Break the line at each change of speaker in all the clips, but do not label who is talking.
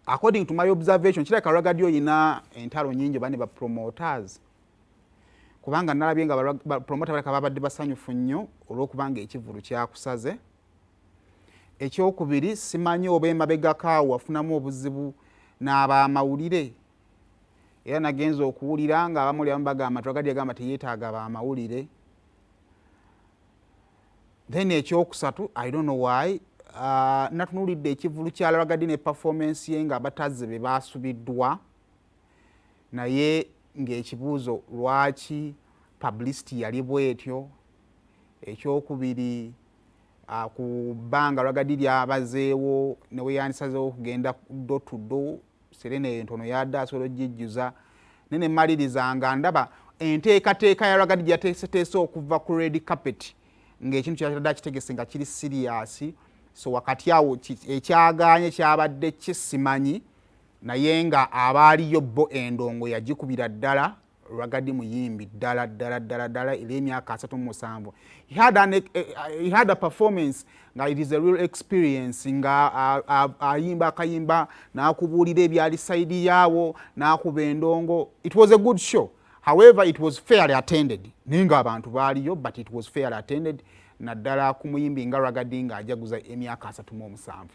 according to my observation kiraka Ragga ina entalo nyingi bane ba promoters kubanga nalabye nga ba promoter baleka babadde basanyufu nnyo olw'okubanga Ekivvulu kyakusaze. Ekyokubiri simanyi oba emabega kaawo wafunamu obuzibu n'abamawulire era nagenza okuwulira nga abamuli abamu bagamba Ragga agamba teyeetaaga abamawulire. Then ekyokusatu I don't know why natunulidde Ekivvulu kya Ragga ne performance ye nga batazze be basubiddwa naye ng'ekibuuzo lwaki publicity yali bwetyo. Ekyokubiri ku bbanga Ragga lyabazeewo ne we yandisazeewo okugenda do to do serene entono yadde asobola ogijjuza nene maliriza nga ndaba enteekateeka ya Ragga yateeseteese okuva ku red carpet ng'ekintu kyatadde akitegese nga kiri serious. So wakati awo ekyagaanye kyabadde kisimanyi naye nga abaaliyo bo endongo yagikubira ddala Ragga muyimbi ddala emyaka 37. He had a performance nga it is a real experience nga ayimba akayimba n'akubuulira ebyali saidi yaawo n'akuba endongo. It was a good show. However, it was fairly attended. Ninga abantu baaliyo but it was fairly attended. Naddala ku muyimbi nga Ragga nga ajaguza emyaka 37.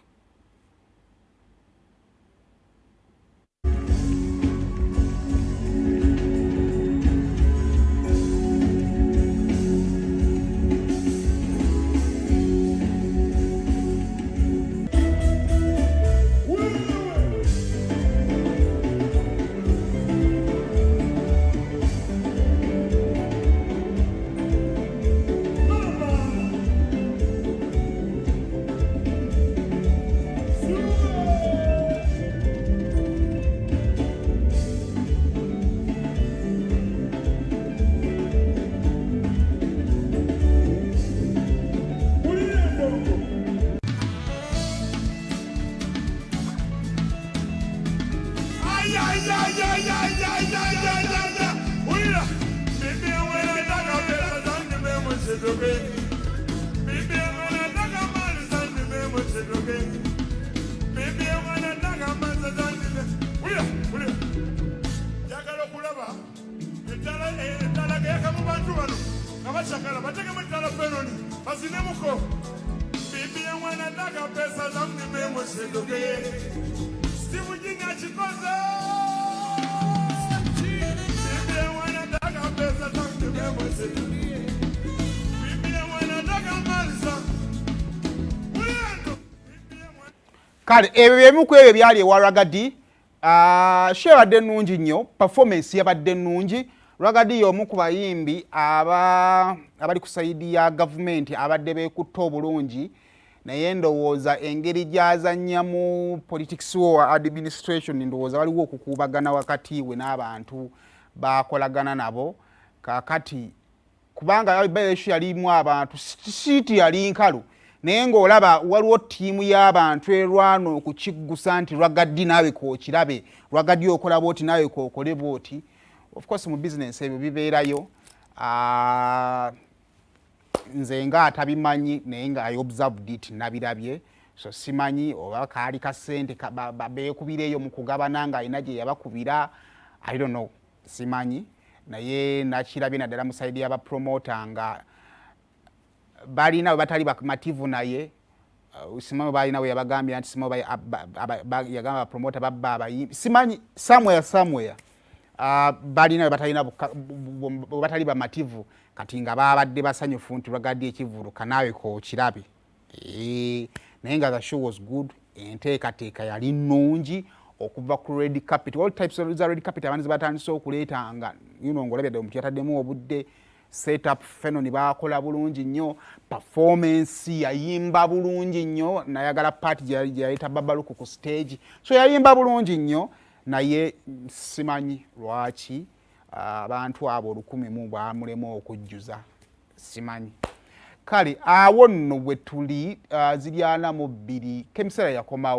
Kale ebimu ku ebyo byali ewa Ragga show yabadde nnungi nnyo, performance yabadde nnungi. Ragga y'omu ku bayimbi abali ku sayidi ya gavumenti abadde beekutta obulungi naye ndowooza engeri gy'azannyamu politics war administration ndowooza waliwo okukuubagana wakati we n'abantu bakolagana nabo kakati kubanga bayeshu yalimu abantu siiti yali nkalu naye ng'olaba waliwo ttiimu y'abantu erwana okukiggusa nti Ragga naawe kookirabe Ragga okola bwoti naawe kookole bwoti. Of course mu business ebyo bibeerayo nze nga atabimanyi naye nga I observed it nabirabye so simanyi oba kaali ka ssente beekubireeyo mu kugabana nga alina gye yabakubira I don't know simanyi naye nakirabye naddala mu sayidi y'abapromota nga balina we batali bakamativu naye simanyi balina we yabagambira nti simanyi yagamba abapromota babba abayimbi simanyi somewhere balina batali bamativu kati nga babadde basanyufu nti Ragga Ekivvulu kanaawe kookirabe naye nga the show was good. Enteekateeka yali nnungi okuva ku red carpet all types of red carpet abantu batandise okuleeta nga ng'olabye omuntu yataddemu obudde set up feno bakola bulungi nnyo performance yayimba bulungi nnyo nayagala part gye yayita Babaluku ku stage so yayimba bulungi nnyo naye simanyi lwaki abantu abo 100 bamulemu okujjuza simanyi. Kale awo nno bwe tuli ziri 42 kemisera yakomawo.